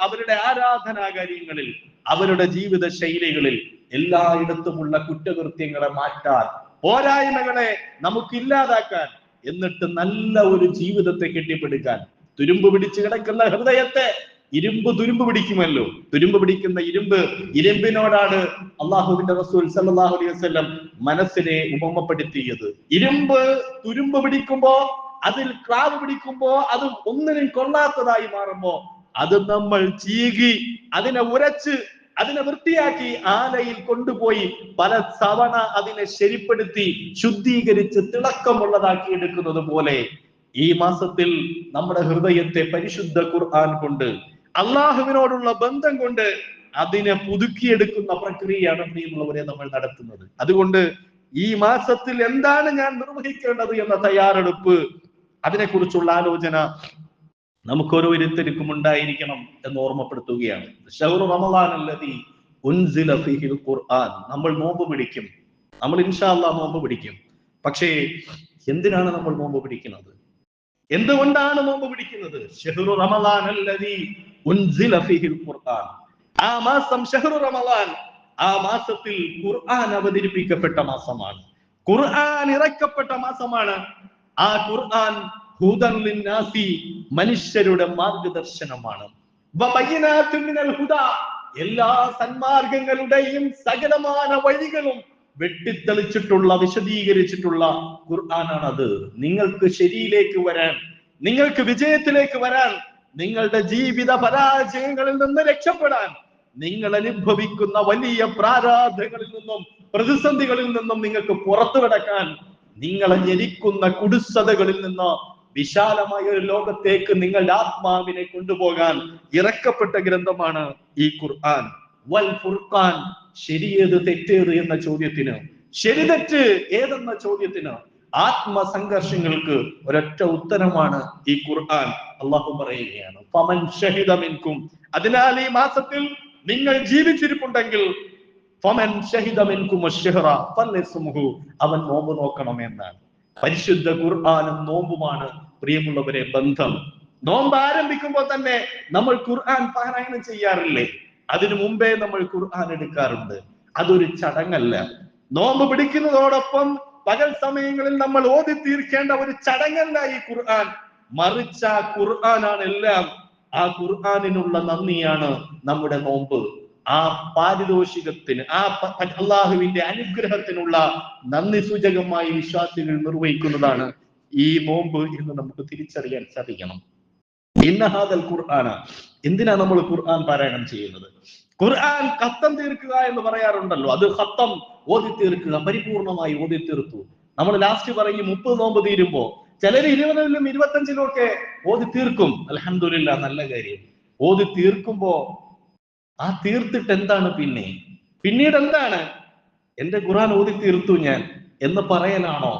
അവരുടെ ആരാധനാകാര്യങ്ങളിൽ, അവരുടെ ജീവിത ശൈലികളിൽ എല്ലായിടത്തുമുള്ള കുറ്റകൃത്യങ്ങളെ മാറ്റാൻ, പോരായ്മകളെ നമുക്ക് ഇല്ലാതാക്കാൻ, എന്നിട്ട് നല്ല ഒരു ജീവിതത്തെ കെട്ടിപ്പടുക്കാൻ. തുരുമ്പ് പിടിച്ചു കിടക്കുന്ന ഹൃദയത്തെ ഇരുമ്പ് തുരുമ്പ് പിടിക്കുമല്ലോ. തുരുമ്പ് പിടിക്കുന്ന ഇരുമ്പിനോടാണ് അള്ളാഹുവിന്റെ റസൂൽ സല്ലല്ലാഹു അലൈഹി വസല്ലം മനസ്സിനെ ഉപമപ്പെടുത്തിയത്. തുരുമ്പ് പിടിക്കുമ്പോ, അതിൽ ക്ലാവ് പിടിക്കുമ്പോ, അത് ഒന്നിനും കൊള്ളാത്തതായി മാറുമ്പോ അത് നമ്മൾ ചീകി, അതിനെ ഉരച്ച്, അതിനെ വൃത്തിയാക്കി ആലയിൽ കൊണ്ടുപോയി പല തവണ അതിനെ ശരിപ്പെടുത്തി ശുദ്ധീകരിച്ച് തിളക്കമുള്ളതാക്കി എടുക്കുന്നത് പോലെ ഈ മാസത്തിൽ നമ്മുടെ ഹൃദയത്തെ പരിശുദ്ധ ഖുർആൻ കൊണ്ട്, അള്ളാഹുവിനോടുള്ള ബന്ധം കൊണ്ട് അതിനെ പുതുക്കിയെടുക്കുന്ന പ്രക്രിയയാണ് പ്രിയമുള്ളവരെ നമ്മൾ നടത്തുന്നത്. അതുകൊണ്ട് ഈ മാസത്തിൽ എന്താണ് ഞാൻ നിർവഹിക്കേണ്ടത് എന്ന തയ്യാറെടുപ്പ്, അതിനെക്കുറിച്ചുള്ള ആലോചന നമുക്ക് ഓരോരുത്തർക്കും ഉണ്ടായിരിക്കണം എന്ന് ഓർമ്മപ്പെടുത്തുകയാണ്. ശഹ്റു റമളാൻ അല്ലദീ ഉൻസില ഫീഹിൽ ഖുർആൻ. നമ്മൾ നോമ്പ് പിടിക്കും, നമ്മൾ ഇൻഷാ അല്ലാഹ് നോമ്പ് പിടിക്കും. പക്ഷേ എന്തിനാണ് നമ്മൾ നോമ്പ് പിടിക്കുന്നത്? എന്തുകൊണ്ടാണ് നോമ്പ് പിടിക്കുന്നത്? ശഹ്റു റമളാൻ അല്ലദീ ഉൻസില ഫീഹിൽ ഖുർആൻ. ആ മാസം ശഹ്റു റമളാൻ, ആ മാസത്തിൽ ഖുർആൻ അവതരിപ്പിക്കപ്പെട്ട മാസമാണ്, ഖുർആൻ ഇറക്കപ്പെട്ട മാസമാണ്. ആ ഖുർആൻ ഹുദൻ ലിന്നാസി, മനുഷ്യരുടെ മാർഗദർശനമാണ്. വബയ്യിനാത്തുൻ മിനൽ ഹുദാ, എല്ലാ സന്മാർഗങ്ങളുടെയും സകലമായ വഴികളും വെട്ടിത്തെളിച്ചിട്ടുള്ള, വിശദീകരിച്ചിട്ടുള്ള ഖുർആനാണ് അത്. നിങ്ങൾക്ക് ശരിയിലേക്ക് വരാൻ, നിങ്ങൾക്ക് വിജയത്തിലേക്ക് വരാൻ, നിങ്ങളുടെ ജീവിത പരാജയങ്ങളിൽ നിന്ന് രക്ഷപ്പെടാൻ, നിങ്ങൾ അനുഭവിക്കുന്ന വലിയ പ്രാരാധങ്ങളിൽ നിന്നും പ്രതിസന്ധികളിൽ നിന്നും നിങ്ങൾക്ക് പുറത്തു കടക്കാൻ, നിങ്ങളെ ഞെരിക്കുന്ന കുടുസതകളിൽ നിന്ന് വിശാലമായ ഒരു ലോകത്തേക്ക് നിങ്ങളുടെ ആത്മാവിനെ കൊണ്ടുപോകാൻ ഇറക്കപ്പെട്ട ഗ്രന്ഥമാണ് ഈ ഖുർആൻ. വൽ ഫുർഖാൻ, ശരിയേത് തെറ്റേത് എന്ന ചോദ്യത്തിന്, ശരി തെറ്റ് ഏതെന്ന ചോദ്യത്തിന്, ആത്മസംഘർഷങ്ങൾക്ക് ഒരൊറ്റ ഉത്തരമാണ് ഈ ഖുർആൻ. അള്ളാഹു പറയുകയാണ്, ഫമൻ ഷഹിദ മിൻകും, അതിനാൽ ഈ മാസത്തിൽ നിങ്ങൾ ജീവിച്ചിരിപ്പുണ്ടെങ്കിൽ, ഫമൻ ഷഹിദ മിൻകും അശ്ശഹ്റ ഫൽയസ്മുഹു, അവൻ നോമ്പ് നോക്കണം എന്നാണ്. പരിശുദ്ധ ഖുർആനും നോമ്പുമാണ് പ്രിയമുള്ളവരെ ബന്ധം. നോമ്പ് ആരംഭിക്കുമ്പോൾ തന്നെ നമ്മൾ ഖുർആൻ പാരായണം ചെയ്യാറില്ലേ? അതിനു മുമ്പേ നമ്മൾ ഖുർആൻ എടുക്കാറുണ്ട്. അതൊരു ചടങ്ങല്ല. നോമ്പ് പിടിക്കുന്നതോടൊപ്പം പകൽ സമയങ്ങളിൽ നമ്മൾ ഓതി തീർക്കേണ്ട ഒരു ചടങ്ങല്ല ഈ ഖുർആൻ. മറിച്ച് ആ ഖുർആനാണ് എല്ലാം. ആ ഖുർആനിനുള്ള നന്ദിയാണ് നമ്മുടെ നോമ്പ്. ആ പാരിതോഷികത്തിന്, ആ അള്ളാഹുവിന്റെ അനുഗ്രഹത്തിനുള്ള നന്ദി സൂചകമായി വിശ്വാസികൾ നിർവഹിക്കുന്നതാണ് ഈ നോമ്പ് എന്ന് നമുക്ക് തിരിച്ചറിയാൻ സാധിക്കണം. ഇന്നഹാദൽ ഖുർആന, എന്തിനാ നമ്മൾ ഖുർആൻ പാരായണം ചെയ്യുന്നത്? ഖുർആൻ ഖത്തം തീർക്കുക എന്ന് പറയാറുണ്ടല്ലോ. അത് ഖത്തം, ഓതി തീർക്കുക, പരിപൂർണമായി ഓതി തീർത്തു. നമ്മൾ ലാസ്റ്റ് പറയും 30 നോമ്പ് തീരുമ്പോ ചിലര് 20-ലും 25-ലും ഒക്കെ ഓതി തീർക്കും. അൽഹംദുലില്ലാഹ്, നല്ല കാര്യം. ഓതി തീർക്കുമ്പോ ആ തീർത്തിട്ട് എന്താണ് പിന്നീട് എന്താണ്? എന്റെ ഖുർആൻ ഓതി തീർത്തു ഞാൻ എന്ന് പറയലാണോ?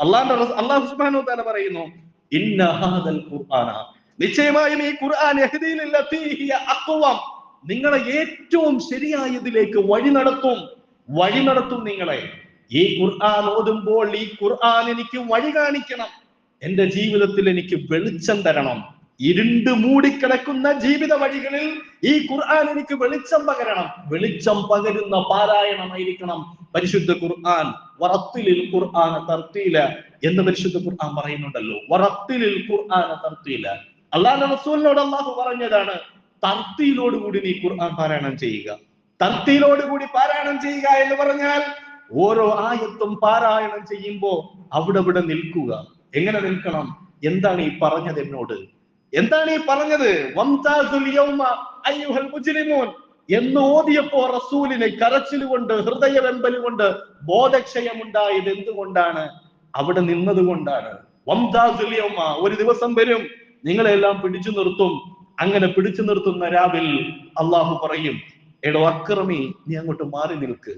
അല്ലാഹു സുബ്ഹാനഹു വ തആല പറയുന്നു, ഇന്ന ഹാദൽ ഖുർആന, നിശ്ചയമായും ഈ ഖുർആൻ യഹ്ദീ ലില്ലതീ ഹിയ അഖ്വം, നിങ്ങളെ ഏറ്റവും ശരിയായതിലേക്ക് വഴി നടത്തും നിങ്ങളെ. ഈ ഖുർആൻ ഓതുമ്പോൾ ഈ ഖുർആൻ എനിക്ക് വഴി കാണിക്കണം, എന്റെ ജീവിതത്തിൽ എനിക്ക് വെളിച്ചം തരണം. ഇരുണ്ട് മൂടിക്കിടക്കുന്ന ജീവിത വഴികളിൽ ഈ ഖുർആൻ എനിക്ക് വെളിച്ചം പകരണം. വെളിച്ചം പകരുന്ന പാരായണമായിരിക്കണം പരിശുദ്ധ ഖുർആൻ. വറത്തിലിൽ ഖുർആന തർത്തീല എന്ന് പരിശുദ്ധ ഖുർആൻ പറയുന്നുണ്ടല്ലോ. വറത്തിലിൽ ഖുർആന തർത്തീല, അല്ലാഹുവിന്റെ റസൂലിനോട് അല്ലാഹു പറഞ്ഞതാണ്, തർത്തീലോടുകൂടി നീ ഖുർആൻ പാരായണം ചെയ്യുക. തർത്തീലോടുകൂടി പാരായണം ചെയ്യുക എന്ന് പറഞ്ഞാൽ ഓരോ ആയത്തും പാരായണം ചെയ്യുമ്പോ അവിടെ നിൽക്കുക. എങ്ങനെ നിൽക്കണം? എന്താണ് ഈ പറഞ്ഞത് എന്നോട്? എന്താണ് ഈ പറഞ്ഞത്? വംതാസുൽ യൗമ അയ്യുഹൽ മുജ്രിമൂൻ എന്ന് ഓതിയപ്പോ റസൂലിന് കരച്ചിലുകൊണ്ട്, ഹൃദയവെമ്പലുകൊണ്ട് ബോധക്ഷയമുണ്ടായത് എന്തുകൊണ്ടാണ്? അവിടെ നിന്നത് കൊണ്ടാണ്. വംതാസുൽ യൗമ, ഒരു ദിവസം വരും നിങ്ങളെല്ലാം പിടിച്ചു നിർത്തും. അങ്ങനെ പിടിച്ചു നിർത്തുന്ന രാവിൽ അള്ളാഹു പറയും, എടോ അക്രമി, നീ അങ്ങോട്ട് മാറി നിൽക്ക്.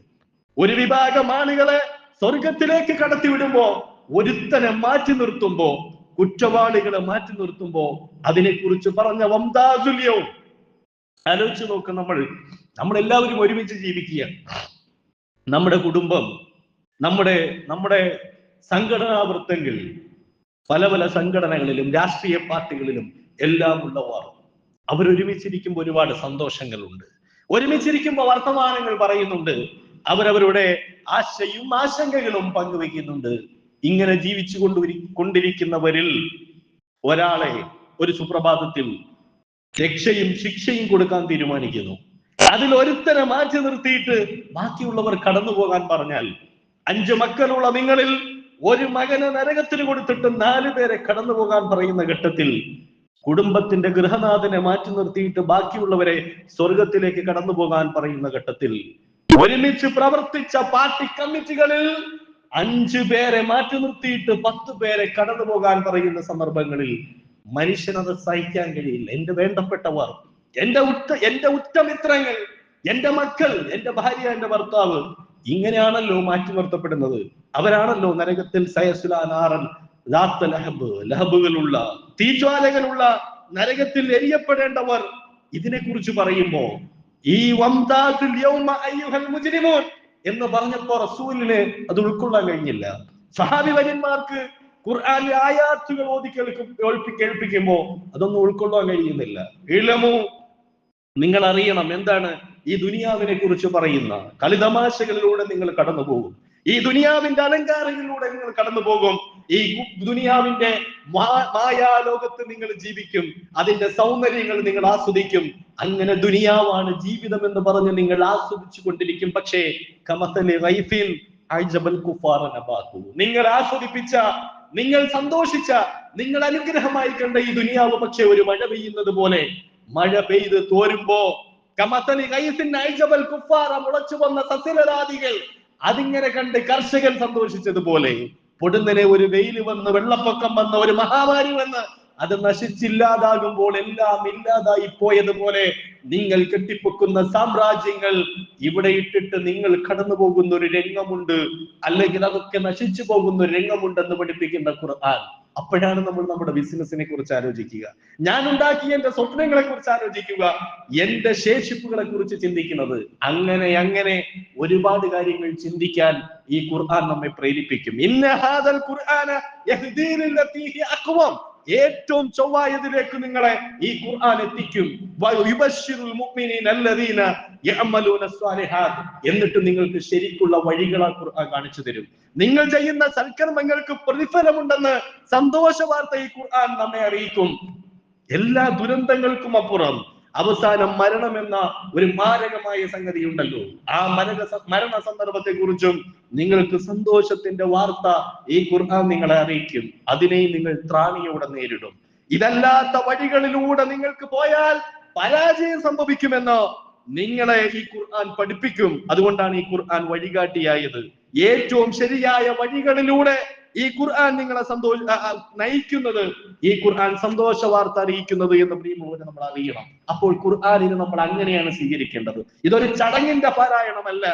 ഒരു വിഭാഗം ആളുകളെ സ്വർഗത്തിലേക്ക് കടത്തിവിടുമ്പോ, ഒരുത്തനെ മാറ്റി നിർത്തുമ്പോ, കുറ്റവാളികളെ മാറ്റി നിർത്തുമ്പോ അതിനെക്കുറിച്ച് പറഞ്ഞ വംതാസുല്യവും ആലോചിച്ച് നോക്ക്. നമ്മളെല്ലാവരും ഒരുമിച്ച് ജീവിക്കുക. നമ്മുടെ കുടുംബം, നമ്മുടെ സംഘടനാ വൃത്തങ്ങളിൽ, പല സംഘടനകളിലും രാഷ്ട്രീയ പാർട്ടികളിലും എല്ലാം ഉള്ളവർ അവരൊരുമിച്ചിരിക്കുമ്പോൾ ഒരുപാട് സന്തോഷങ്ങളുണ്ട്. ഒരുമിച്ചിരിക്കുമ്പോൾ വർത്തമാനങ്ങൾ പറയുന്നുണ്ട്. അവരവരുടെ ആശയും ആശങ്കകളും പങ്കുവെക്കുന്നുണ്ട്. ഇങ്ങനെ ജീവിച്ചു കൊണ്ടിരിക്കുന്നവരിൽ ഒരാളെ ഒരു സുപ്രഭാതത്തിൽ രക്ഷയും ശിക്ഷയും കൊടുക്കാൻ തീരുമാനിക്കുന്നു. അതിൽ ഒരുത്തനെ മാറ്റി നിർത്തിയിട്ട് ബാക്കിയുള്ളവർ കടന്നു പോകാൻ പറഞ്ഞാൽ, 5 മക്കളുള്ള നിങ്ങളിൽ ഒരു മകനെ നരകത്തിന് കൊടുത്തിട്ട് 4 പേരെ കടന്നു പോകാൻ പറയുന്ന ഘട്ടത്തിൽ, കുടുംബത്തിന്റെ ഗൃഹനാഥനെ മാറ്റി നിർത്തിയിട്ട് ബാക്കിയുള്ളവരെ സ്വർഗത്തിലേക്ക് കടന്നു പോകാൻ പറയുന്ന ഘട്ടത്തിൽ, ഒരുമിച്ച് പ്രവർത്തിച്ച പാർട്ടി കമ്മിറ്റികളിൽ 5 പേരെ മാറ്റി നിർത്തിയിട്ട് 10 പേരെ കടന്നു പോകാൻ പറയുന്ന സന്ദർഭങ്ങളിൽ മനുഷ്യനത് സഹിക്കാൻ കഴിയില്ല. എന്റെ വേണ്ടപ്പെട്ടവർ, എന്റെ ഉറ്റമിത്രങ്ങൾ, എന്റെ മക്കൾ, എന്റെ ഭാര്യ, എന്റെ ഭർത്താവ്, ഇങ്ങനെയാണല്ലോ മാറ്റി നിർത്തപ്പെടുന്നത്. അവരാണല്ലോ നരകത്തിൽ ലഹബുകളുള്ള തീജ്വാലകളുള്ള നരകത്തിൽ എരിയപ്പെടേണ്ടവർ. ഇതിനെക്കുറിച്ച് പറയുമ്പോ ഈ വംതാസുൽ യൗമ അയ്യുഹൽ മുജ്രിമൂൻ എന്ന് പറഞ്ഞപ്പോ റസൂലിന് അത് ഉൾക്കൊള്ളാൻ കഴിഞ്ഞില്ല. സഹാബിവര്യന്മാർക്ക് ഖുർആനിലെ ആയാത്തുകൾ ഓതി കേൾപ്പിക്കുമ്പോ അതൊന്നും ഉൾക്കൊള്ളാൻ കഴിയുന്നില്ല. ഇളമു, നിങ്ങൾ അറിയണം, എന്താണ് ഈ ദുനിയാവിനെ കുറിച്ച് പറയുന്ന കളിതമാശകളിലൂടെ നിങ്ങൾ കടന്നു പോകും. ഈ ദുനിയാവിന്റെ അലങ്കാരങ്ങളിലൂടെ നിങ്ങൾ കടന്നു പോകും. ഈ ദുനിയാവിന്റെ മായാലോകത്ത് നിങ്ങൾ ജീവിക്കും. അതിന്റെ സൗന്ദര്യങ്ങൾ നിങ്ങൾ ആസ്വദിക്കും. അങ്ങനെ ദുനിയാവാണ് ജീവിതം എന്ന് പറഞ്ഞ് നിങ്ങൾ ആസ്വദിച്ചു കൊണ്ടിരിക്കും. പക്ഷേ കമസലി ഗൈഫിൻ അഅജബൽ കുഫാറ നബാതു, നിങ്ങൾ ആസ്വദിപ്പിച്ച, നിങ്ങൾ സന്തോഷിച്ച, നിങ്ങൾ അനുഗ്രഹമായി കണ്ട ഈ ദുനിയാവ് പക്ഷെ ഒരു മഴ പെയ്യുന്നത് പോലെ, മഴ പെയ്ത് തോരുമ്പോ കമസലി ഗൈഫിൻ അഅജബൽ കുഫാറ, മുളച്ചു വന്ന സസ്യലതാദികൾ അതിങ്ങനെ കണ്ട് കർഷകൻ സന്തോഷിച്ചതുപോലെ, പൊടുന്നനെ ഒരു വെയിൽ വന്ന്, വെള്ളപ്പൊക്കം വന്ന്, ഒരു മഹാമാരി വന്ന് അത് നശിച്ചില്ലാതാകുമ്പോൾ എല്ലാം ഇല്ലാതായി പോയതുപോലെ നിങ്ങൾ കെട്ടിപ്പൊക്കുന്ന സാമ്രാജ്യങ്ങൾ ഇവിടെ ഇട്ടിട്ട് നിങ്ങൾ കടന്നു പോകുന്ന ഒരു രംഗമുണ്ട്, അല്ലെങ്കിൽ അതൊക്കെ നശിച്ചു പോകുന്ന ഒരു രംഗമുണ്ടെന്ന് പഠിപ്പിക്കുന്ന ഖുർആൻ. അപ്പോഴാണ് നമ്മൾ നമ്മുടെ ബിസിനസിനെ കുറിച്ച് ആലോചിക്കുക, ഞാൻ ഉണ്ടാക്കിയ എന്റെ സ്വപ്നങ്ങളെ കുറിച്ച് ആലോചിക്കുക, എന്റെ ശേഷിപ്പുകളെ കുറിച്ച് ചിന്തിക്കുന്നത്. അങ്ങനെ ഒരുപാട് കാര്യങ്ങൾ ചിന്തിക്കാൻ ഈ ഖുർആൻ നമ്മെ പ്രേരിപ്പിക്കും. ഇന്ന ഹാദൽ ഖുർആന യഹ്ദീ ലില്ലതീ ഹിയ അഖ്വം, ഏറ്റവും ചൊവ്വായതിലേക്ക് നിങ്ങളെ ഈ ഖുർആൻ എത്തിക്കും. വയുബശ്ശിറുൽ മുഅ്മിനീന അല്ലദീന യഅമലൂന സ്വാലിഹാത്ത്, എന്നിട്ട് നിങ്ങൾക്ക് ശരിക്കുള്ള വഴികൾ ഖുർആൻ കാണിച്ചു തരും. നിങ്ങൾ ചെയ്യുന്ന സൽക്കർമ്മങ്ങൾക്ക് പ്രതിഫലമുണ്ടെന്ന് സന്തോഷ വാർത്ത ഈ ഖുർആൻ നമ്മെ അറിയിക്കും. എല്ലാ ദുരന്തങ്ങൾക്കും അപ്പുറം അവസാനം മരണം എന്ന ഒരു മാരകമായ സംഗതി ഉണ്ടല്ലോ. ആ മരണ സന്ദർഭത്തെ കുറിച്ചും നിങ്ങൾക്ക് സന്തോഷത്തിന്റെ വാർത്ത ഈ ഖുർആൻ നിങ്ങളെ അറിയിക്കും. അതിനെയും നിങ്ങൾ ത്രാണിയോടെ നേരിടും. ഇതല്ലാത്ത വഴികളിലൂടെ നിങ്ങൾക്ക് പോയാൽ പരാജയം സംഭവിക്കുമെന്ന് നിങ്ങളെ ഈ ഖുർആൻ പഠിപ്പിക്കും. അതുകൊണ്ടാണ് ഈ ഖുർആൻ വഴികാട്ടിയായത്. ഏറ്റവും ശരിയായ വഴികളിലൂടെ ഈ ഖുർആൻ നിങ്ങളെ നയിക്കുന്നത്, ഈ ഖുർആൻ സന്തോഷ വാർത്ത അറിയിക്കുന്നത് എന്ന് പ്രിയമുള്ളവരെ നമ്മൾ അറിയണം. അപ്പോൾ ഖുർആനിനെ നമ്മൾ അങ്ങനെയാണ് സ്വീകരിക്കേണ്ടത്. ഇതൊരു ചടങ്ങിന്റെ പാരായണമല്ല.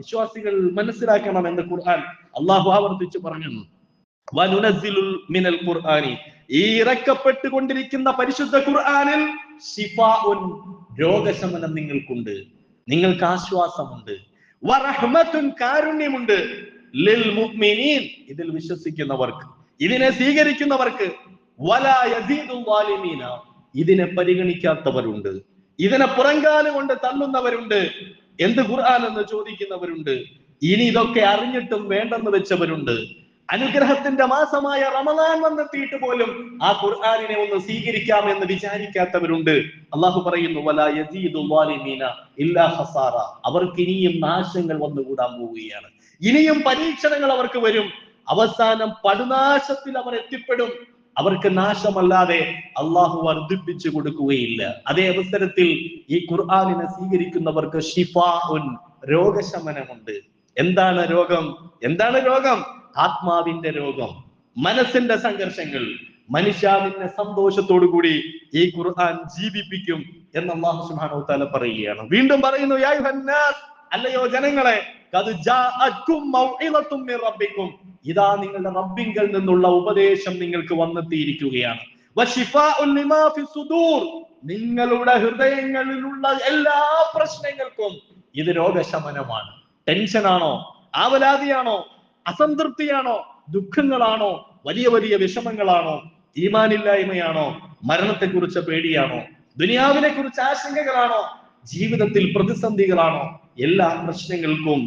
വിശ്വാസികൾ മനസ്സിലാക്കണം എന്ന് ഖുർആൻ അള്ളാഹു ആവർത്തിച്ച് പറഞ്ഞു. ഈ ഇറക്കപ്പെട്ടുകൊണ്ടിരിക്കുന്ന പരിശുദ്ധ ഖുർആനിൽ ശിഫാഉൻ, രോഗശമനം നിങ്ങൾക്കുണ്ട്, നിങ്ങൾക്ക് ആശ്വാസമുണ്ട്. വറഹ്മത്തുൻ, കാരുണ്യമുണ്ട്. ലിൽ മുഅ്മിനീൻ, ഇതിൽ വിശ്വസിക്കുന്നവർക്ക്, ഇതിനെ സ്വീകരിക്കുന്നവർക്ക്. വലാ യസീദുൽ ളാലിമീന, ഇതിനെ പരിഗണിക്കാത്തവരുണ്ട്, ഇതിനെ പുറങ്കാലുകൊണ്ട് തള്ളുന്നവരുണ്ട്. എന്ത് ഖുർആൻ എന്ന് ചോദിക്കുന്നവരുണ്ട്. ഇനി ഇതൊക്കെ അറിഞ്ഞിട്ടും വേണ്ടെന്ന് വെച്ചവരുണ്ട്. അനുഗ്രഹത്തിന്റെ മാസമായ റമദാൻ വന്നെത്തിയിട്ട് പോലും ആ ഖുർആനിനെ ഒന്ന് സ്വീകരിക്കാമെന്ന് വിചാരിക്കാത്തവരുണ്ട്. അള്ളാഹു പറയുന്നു, വലാ യസീദുൽ ളാലിമീന ഇല്ലാ ഖസാറ, അവർക്ക് ഇനിയും നാശങ്ങൾ വന്നുകൂടാൻ പോവുകയാണ്. ഇനിയും പരീക്ഷണങ്ങൾ അവർക്ക് വരും. അവസാനം പടുനാശത്തിൽ അവർ എത്തിപ്പെടും. അവർക്ക് നാശമല്ലാതെ അള്ളാഹു വർദ്ധിപ്പിച്ചു കൊടുക്കുകയില്ല. അതേ അവസരത്തിൽ ഈ ഖുർആനിനെ സ്വീകരിക്കുന്നവർക്ക് ഷിഫാഉൻ, രോഗശമനമുണ്ട്. എന്താണ് രോഗം? എന്താണ് രോഗം? ആത്മാവിന്റെ രോഗം, മനസ്സിന്റെ സംഘർഷങ്ങൾ. മനുഷ്യ, നിന്നെ സന്തോഷത്തോടു കൂടി ഈ ഖുർആൻ ജീവിപ്പിക്കും എന്ന് അല്ലാഹു സുബ്ഹാനഹു വ തആല പറയുകയാണ്. വീണ്ടും പറയുന്നു, യാ അയ്യുഹന്നാസ്, അല്ലയോ ജനങ്ങളെ, ഖദ് ജാഅത്കും മൗഇദത്തും മിർ റബ്ബിക്കും, ഇതാ നിങ്ങളുടെ റബ്ബിങ്കൽ നിന്നുള്ള ഉപദേശം നിങ്ങൾക്ക് വന്നെത്തിയിരിക്കുകയാണ്. വശിഫാഉൻ ലിമാ ഫിസ് സുദൂർ, നിങ്ങളുടെ ഹൃദയങ്ങളിലുള്ള എല്ലാ പ്രശ്നങ്ങൾക്കും ഇത് രോഗശമനമാണ്. ടെൻഷനാണോ, ആവലാതിയാണോ, അസംതൃപ്തിയാണോ, ദുഃഖങ്ങളാണോ, വലിയ വലിയ വിഷമങ്ങളാണോ, ഈമാനില്ലായ്മയാണോ, മരണത്തെക്കുറിച്ച് പേടിയാണോ, ദുനിയാവിനെ കുറിച്ച് ആശങ്കകളാണോ, ജീവിതത്തിൽ പ്രതിസന്ധികളാണോ, എല്ലാ പ്രശ്നങ്ങൾക്കും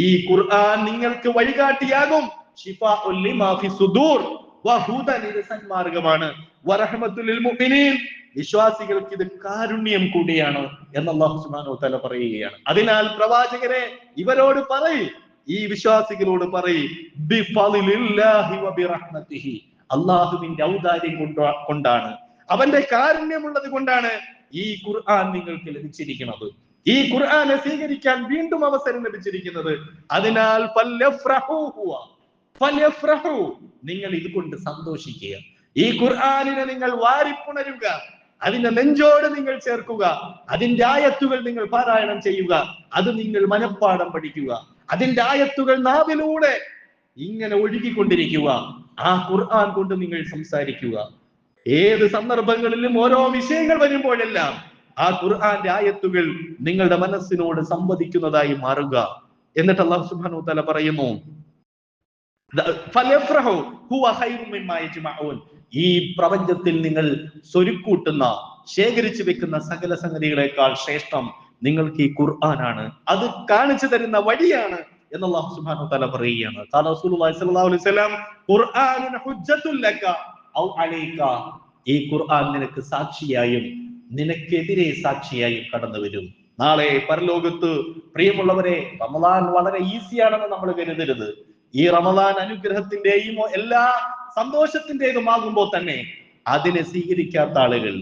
ഈ ഖുർആൻ നിങ്ങൾക്ക് വഴികാട്ടിയാകും. ശിഫാഉൽ ലിമാ ഫിസ് സുദൂർ വഹുദൻ, ഇത് സന്മാർഗമാണ്. വറഹ്മത്തുൽ ലിൽ മുഅ്മിനീൻ, വിശ്വാസികൾക്ക് ഇത് കാരുണ്യം കൂടിയാണ് എന്ന് അല്ലാഹു സുബ്ഹാനഹു വ തആല പറയുകയാണ്. അതിനാൽ പ്രവാചകരെ ഇവരോട് പറയ്, ഈ വിശ്വാസികളോട് പറയ്, ബിഫളില്ലാഹി വബിറഹ്മതിഹി, അല്ലാഹുവിന്റെ ഔദാര്യം കൊണ്ടാണ്, അവന്റെ കാരുണ്യമുള്ളത് കൊണ്ടാണ് ഈ ഖുർആൻ നിങ്ങൾക്ക് ലഭിച്ചിരിക്കുന്നത്, ഈ ഖുർആനെ സ്വീകരിക്കാൻ വീണ്ടും അവസരം ലഭിച്ചിരിക്കുന്നത്. അതിനാൽ ഫല്യഫ്റഹു, നിങ്ങൾ ഇതുകൊണ്ട് സന്തോഷിക്കുക. ഈ ഖുർആനിനെ നിങ്ങൾ വാരിപ്പുണരുക, അതിന്റെ നെഞ്ചോട് നിങ്ങൾ ചേർക്കുക, അതിന്റെ ആയത്തുകൾ നിങ്ങൾ പാരായണം ചെയ്യുക, അത് നിങ്ങൾ മനഃപ്പാഠം പഠിക്കുക, അതിന്റെ ആയത്തുകൾ നാവിലൂടെ ഇങ്ങനെ ഒഴുകിക്കൊണ്ടിരിക്കുക. ആ ഖുർആൻ കൊണ്ട് നിങ്ങൾ സംസാരിക്കുക. ഏത് സന്ദർഭങ്ങളിലും ഓരോ വിഷയങ്ങൾ വരുമ്പോഴെല്ലാം ആ ഖുർആന്റെ ആയത്തുകൾ നിങ്ങളുടെ മനസ്സിനോട് സംവദിക്കുന്നതായി മാറുക. എന്നിട്ട് അല്ലാഹു സുബ്ഹാനഹു വ തആല പറയുന്നു, ഫലഫ്റഹു ഹുവ ഖൈറു മിമ്മാ യജ്മഊൻ, ഈ പ്രപഞ്ചത്തിൽ നിങ്ങൾ സ്വരുക്കൂട്ടുന്ന, ശേഖരിച്ചു വെക്കുന്ന സകല സംഗതികളെക്കാൾ ശ്രേഷ്ഠം നിങ്ങൾക്ക് ഈ ഖുർആനാണ്, അത് കാണിച്ചു തരുന്ന വഴിയാണ് എന്ന് അല്ലാഹു സുബ്ഹാനഹു വ തആല പറയുകയാണ്. ഖാല റസൂലുള്ളാഹി സ്വല്ലല്ലാഹു അലൈഹി വസല്ലം, ഖുർആനുൻ ഹുജ്ജത്തുൽ ലക ഔ അലൈക, ഈ ഖുർആൻ നിനക്ക് സാക്ഷിയായും നിനക്കെതിരെ സാക്ഷിയായും കടന്നു വരും. നാളെ പരലോകത്ത് പ്രിയമുള്ളവരെ, റമദാൻ വളരെ ഈസിയാണെന്ന് നമ്മൾ കരുതരുത്. ഈ റമദാൻ അനുഗ്രഹത്തിന്റെയും എല്ലാ സന്തോഷത്തിന്റേതുമാകുമ്പോൾ തന്നെ അതിനെ സ്വീകരിക്കാത്ത ആളുകൾ,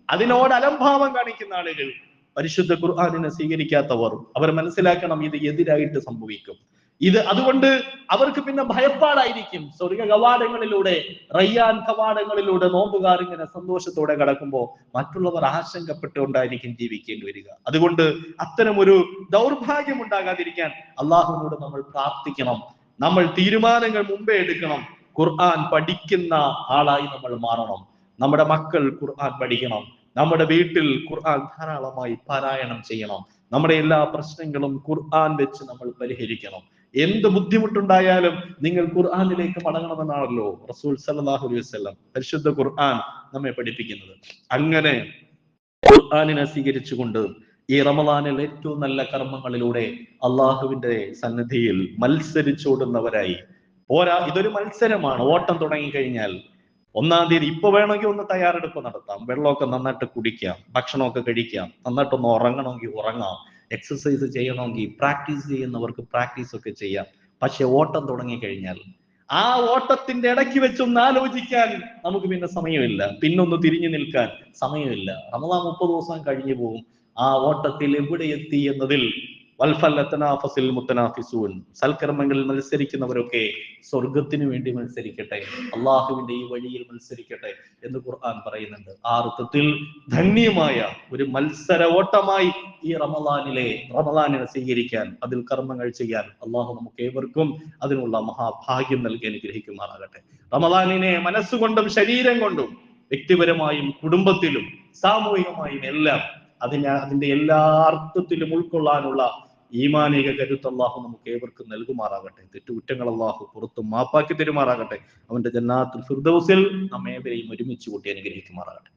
അതിനോട് അലംഭാവം കാണിക്കുന്ന ആളുകൾ, പരിശുദ്ധ ഖുർആനിനെ സ്വീകരിക്കാത്തവർ, അവർ മനസ്സിലാക്കണം ഇത് എതിരായിട്ട് സംഭവിക്കും. ഇത് അതുകൊണ്ട് അവർക്ക് പിന്നെ ഭയപ്പാടായിരിക്കും. സ്വർഗ കവാടങ്ങളിലൂടെ, റയ്യാൻ കവാടങ്ങളിലൂടെ നോമ്പുകാർ ഇങ്ങനെ സന്തോഷത്തോടെ കടക്കുമ്പോൾ മറ്റുള്ളവർ ആശങ്കപ്പെട്ടുകൊണ്ടായിരിക്കും ജീവിക്കേണ്ടി വരിക. അതുകൊണ്ട് അത്തരമൊരു ദൗർഭാഗ്യം ഉണ്ടാകാതിരിക്കാൻ അള്ളാഹുവിനോട് നമ്മൾ പ്രാർത്ഥിക്കണം. നമ്മൾ തീരുമാനങ്ങൾ മുമ്പേ എടുക്കണം. ഖുർആൻ പഠിക്കുന്ന ആളായി നമ്മൾ മാറണം. നമ്മുടെ മക്കൾ ഖുർആൻ പഠിക്കണം. നമ്മുടെ വീട്ടിൽ ഖുർആൻ ധാരാളമായി പാരായണം ചെയ്യണം. നമ്മുടെ എല്ലാ പ്രശ്നങ്ങളും ഖുർആൻ വെച്ച് നമ്മൾ പരിഹരിക്കണം. എന്ത് ബുദ്ധിമുട്ടുണ്ടായാലും നിങ്ങൾ ഖുർആനിലേക്ക് മടങ്ങണമെന്നാണല്ലോ റസൂൽ സല്ലല്ലാഹു അലൈഹി വസല്ലം, പരിശുദ്ധ ഖുർആൻ നമ്മെ പഠിപ്പിക്കുന്നത്. അങ്ങനെ ഖുർആനിനെ സ്വീകരിച്ചുകൊണ്ട് ഈ റമദാനിൽ ഏറ്റവും നല്ല കർമ്മങ്ങളിലൂടെ അള്ളാഹുവിന്റെ സന്നിധിയിൽ മത്സരിച്ചോടുന്നവരായി പോരാ. ഇതൊരു മത്സരമാണ്. ഓട്ടം തുടങ്ങിക്കഴിഞ്ഞാൽ 1-ാം തീയതി ഇപ്പൊ വേണമെങ്കിൽ ഒന്ന് തയ്യാറെടുപ്പ് നടത്താം, വെള്ളമൊക്കെ നന്നായിട്ട് കുടിക്കാം, ഭക്ഷണമൊക്കെ കഴിക്കാം, നന്നായിട്ടൊന്ന് ഉറങ്ങണമെങ്കിൽ ഉറങ്ങാം, എക്സസൈസ് ചെയ്യണമെങ്കിൽ പ്രാക്ടീസ് ചെയ്യുന്നവർക്ക് പ്രാക്ടീസ് ഒക്കെ ചെയ്യാം. പക്ഷെ ഓട്ടം തുടങ്ങിക്കഴിഞ്ഞാൽ ആ ഓട്ടത്തിന്റെ ഇടയ്ക്ക് വെച്ചൊന്ന് ആലോചിക്കാൻ നമുക്ക് പിന്നെ സമയമില്ല, പിന്നൊന്ന് തിരിഞ്ഞു നിൽക്കാൻ സമയമില്ല. റമദാൻ 30 ദിവസം കഴിഞ്ഞു പോകും. ആ ഓട്ടത്തിൽ എവിടെ എത്തി എന്നതിൽ വൽഫല്ലതനാഫസിൽ മുത്തനാഫിസൂൻ. സൽക്കർമ്മങ്ങളിൽ മത്സരിക്കുന്നവരൊക്കെ സ്വർഗത്തിന് വേണ്ടി മത്സരിക്കട്ടെ, അള്ളാഹുവിന്റെ ഈ വഴിയിൽ മത്സരിക്കട്ടെ എന്ന് ഖുർആൻ പറയുന്നുണ്ട്. ആ അർത്ഥത്തിൽ ധന്യമായ ഒരു മത്സര ഓട്ടമായി ഈ റമളാനിനെ സ്വീകരിക്കാൻ, അതിൽ കർമ്മങ്ങൾ ചെയ്യാൻ അള്ളാഹു നമുക്ക് ഏവർക്കും അതിനുള്ള മഹാഭാഗ്യം നൽകി അനുഗ്രഹിക്കുമാറാകട്ടെ. റമളാനിനെ മനസ്സുകൊണ്ടും ശരീരം കൊണ്ടും വ്യക്തിപരമായും കുടുംബത്തിലും സാമൂഹികമായും എല്ലാം അതിന്റെ എല്ലാ അർത്ഥത്തിലും ഉൾക്കൊള്ളാനുള്ള ഈമാനിക കരുത്ത് അള്ളാഹു നമുക്ക് ഏവർക്കും നൽകുമാറാകട്ടെ. തെറ്റുകുറ്റങ്ങൾ അള്ളാഹു പുറത്തും മാപ്പാക്കി തരുമാറാകട്ടെ. അവന്റെ ജന്നാത്തുൽ ഫിർദൗസിൽ നമ്മേവരെയും ഒരുമിച്ച് കൂട്ടി അനുഗ്രഹിക്കുമാറാകട്ടെ.